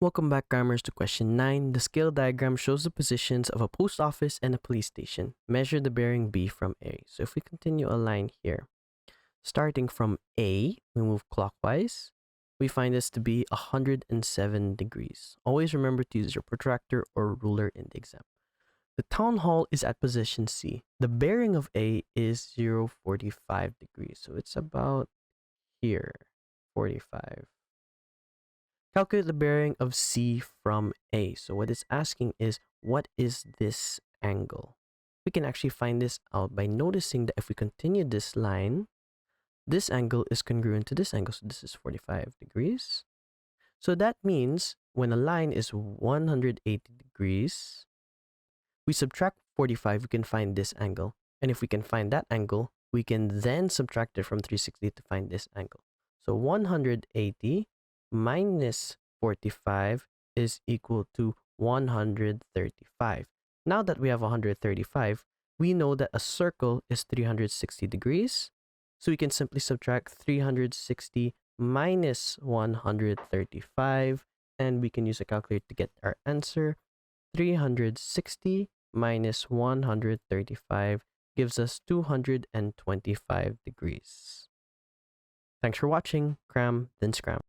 Welcome back, Crammers, to question 9. The scale diagram shows the positions of a post office and a police station. Measure the bearing B from A. So if we continue a line here, starting from A, we move clockwise. We find this to be 107 degrees. Always remember to use your protractor or ruler in the exam. The town hall is at position C. The bearing of A is 0.45 degrees. So it's about here, 45. Calculate the bearing of C from A. So what it's asking is, what is this angle? We can actually find this out by noticing that if we continue this line, this angle is congruent to this angle. So this is 45 degrees. So that means when a line is 180 degrees, we subtract 45, we can find this angle. And if we can find that angle, we can then subtract it from 360 to find this angle. So 180 minus 45 is equal to 135. Now that we have 135, we know that a circle is 360 degrees. So we can simply subtract 360 minus 135, and we can use a calculator to get our answer. 360 minus 135 gives us 225 degrees. Thanks for watching. Cram, then scram.